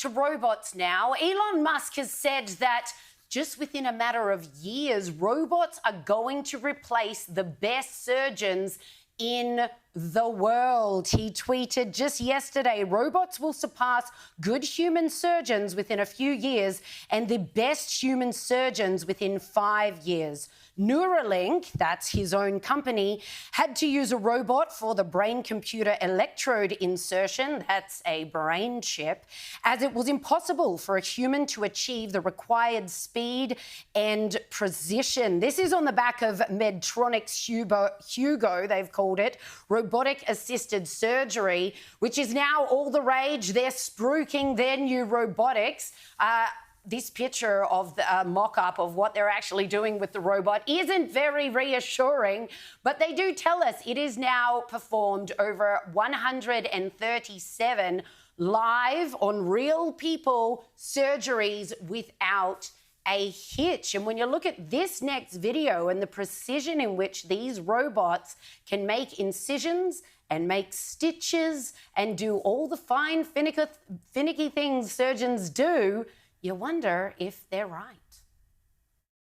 to robots now. Elon Musk has said that just within a matter of years, robots are going to replace the best surgeons in the world. He tweeted just yesterday, robots will surpass good human surgeons within a few years and the best human surgeons within 5 years. Neuralink, that's his own company, had to use a robot for the brain-computer electrode insertion, that's a brain chip, as it was impossible for a human to achieve the required speed and precision. This is on the back of Medtronic's Hugo, they've called it, robotic-assisted surgery, which is now all the rage. They're spruiking their new robotics. This picture of the mock-up of what they're actually doing with the robot isn't very reassuring, but they do tell us it is now performed over 137 live on real people surgeries without a hitch. And when you look at this next video and the precision in which these robots can make incisions and make stitches and do all the fine, finicky things surgeons do, you wonder if they're right.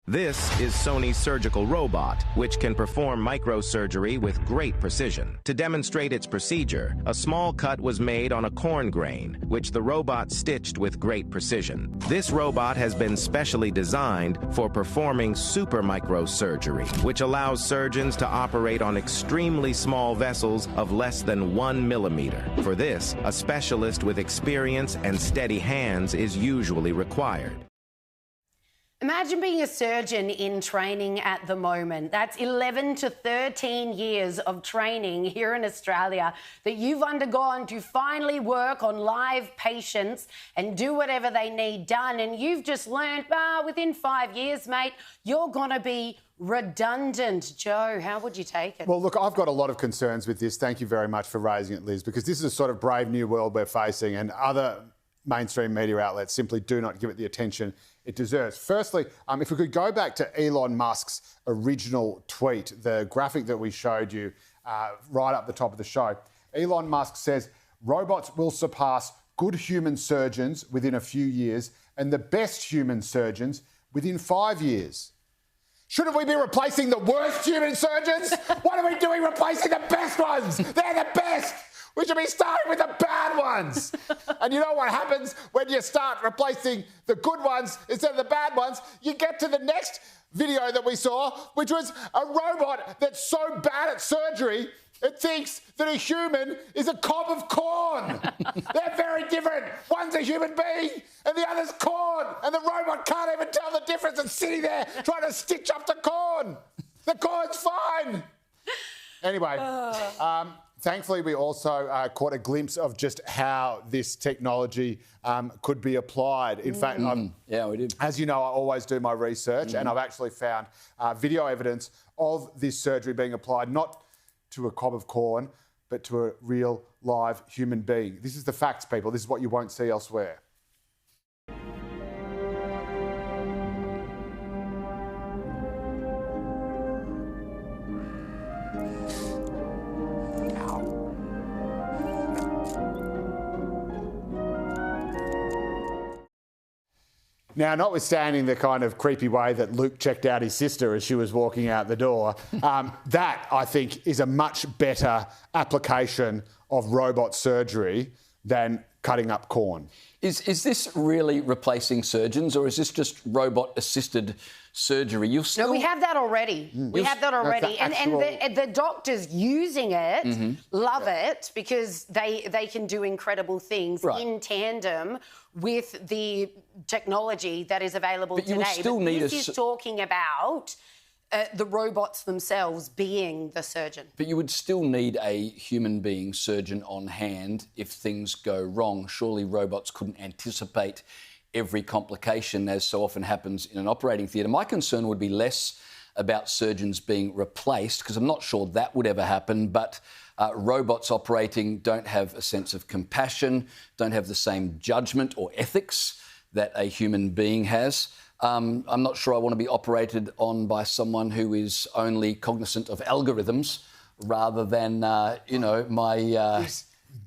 This is Sony's surgical robot, which can perform microsurgery with great precision. To demonstrate its procedure, a small cut was made on a corn grain, which the robot stitched with great precision. This robot has been specially designed for performing super microsurgery, which allows surgeons to operate on extremely small vessels of less than 1 millimeter. For this, a specialist with experience and steady hands is usually required. Imagine being a surgeon in training at the moment. That's 11 to 13 years of training here in Australia that you've undergone to finally work on live patients and do whatever they need done. And you've just learned, within 5 years, mate, you're going to be redundant. Joe, how would you take it? Well, look, I've got a lot of concerns with this. Thank you very much for raising it, Liz, because this is a sort of brave new world we're facing, and other mainstream media outlets simply do not give it the attention it deserves. Firstly, if we could go back to Elon Musk's original tweet, the graphic that we showed you right up the top of the show, Elon Musk says, robots will surpass good human surgeons within a few years and the best human surgeons within 5 years. Shouldn't we be replacing the worst human surgeons? What are we doing replacing the best ones? They're the best. We should be starting with the bad ones. And you know what happens when you start replacing the good ones instead of the bad ones? You get to the next video that we saw, which was a robot that's so bad at surgery, it thinks that a human is a cob of corn. They're very different. One's a human being and the other's corn. And the robot can't even tell the difference and sitting there trying to stitch up the corn. The corn's fine. Anyway, thankfully, we also caught a glimpse of just how this technology could be applied. In fact, yeah, we did. As you know, I always do my research, and I've actually found video evidence of this surgery being applied not to a cob of corn, but to a real, live human being. This is the facts, people. This is what you won't see elsewhere. Now, notwithstanding the kind of creepy way that Luke checked out his sister as she was walking out the door, that, I think, is a much better application of robot surgery than cutting up corn. Is this really replacing surgeons, or is this just robot-assisted surgery? No, we have that already. We have that already. And the doctors using it love it because they can do incredible things in tandem with the technology that is available today. This is talking about the robots themselves being the surgeon. But you would still need a human being surgeon on hand if things go wrong. Surely robots couldn't anticipate every complication, as so often happens in an operating theatre. My concern would be less about surgeons being replaced, because I'm not sure that would ever happen, but robots operating don't have a sense of compassion, don't have the same judgment or ethics that a human being has. I'm not sure I want to be operated on by someone who is only cognizant of algorithms rather than,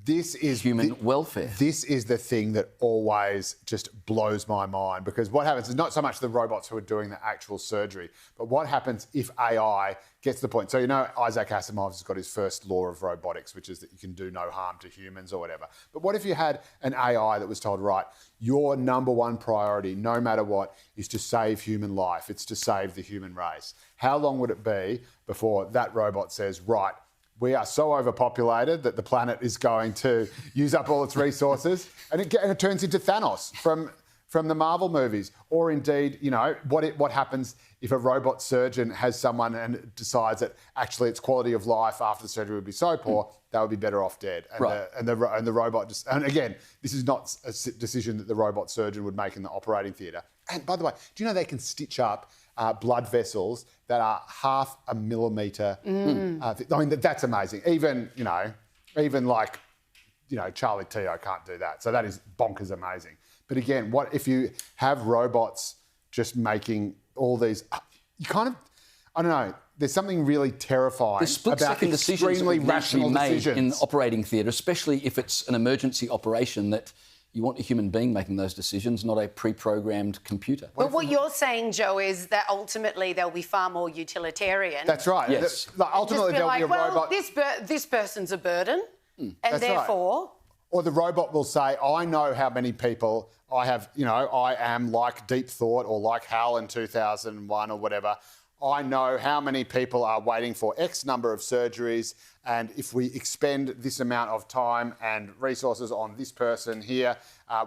This is human welfare. This is the thing that always just blows my mind, because what happens is not so much the robots who are doing the actual surgery, but what happens if AI gets to the point. So, you know, Isaac Asimov has got his first law of robotics, which is that you can do no harm to humans or whatever. But what if you had an AI that was told, right, your number one priority, no matter what, is to save human life. It's to save the human race. How long would it be before that robot says, right, we are so overpopulated that the planet is going to use up all its resources, and it turns into Thanos from the Marvel movies? Or indeed, you know, what happens if a robot surgeon has someone and decides that actually its quality of life after the surgery would be so poor, they would be better off dead. And, right. the robot just... And again, this is not a decision that the robot surgeon would make in the operating theatre. And by the way, do you know they can stitch up blood vessels that are 0.5 millimetre? I mean, that's amazing. Even Charlie Teo can't do that. So that is bonkers amazing. But again, what if you have robots just making all these... You kind of... I don't know. There's something really terrifying the split-second about decisions extremely that rational made decisions in operating theatre, especially if it's an emergency operation, that you want a human being making those decisions, not a pre-programmed computer. But what you're saying, Joe, is that ultimately they'll be far more utilitarian. That's right. Yes. Ultimately, there'll be a robot... this person's a burden, and That's therefore... Right. Or the robot will say, I know how many people I have, I am like Deep Thought or like Hal in 2001 or whatever. I know how many people are waiting for X number of surgeries, and if we expend this amount of time and resources on this person here,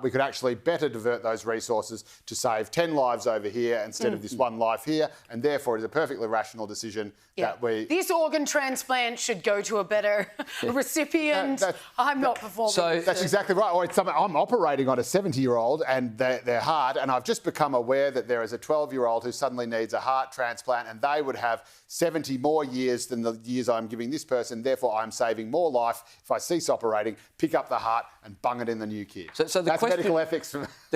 we could actually better divert those resources to save 10 lives over here instead of this one life here, and therefore it is a perfectly rational decision that we... This organ transplant should go to a better recipient. I'm not performing. So that's exactly right. Or it's something, I'm operating on a 70-year-old and their heart, and I've just become aware that there is a 12-year-old who suddenly needs a heart transplant, and they would have 70 more years than the years I'm giving this person. Therefore, I'm saving more life if I cease operating, pick up the heart and bung it in the new kid. So the That's medical ethics.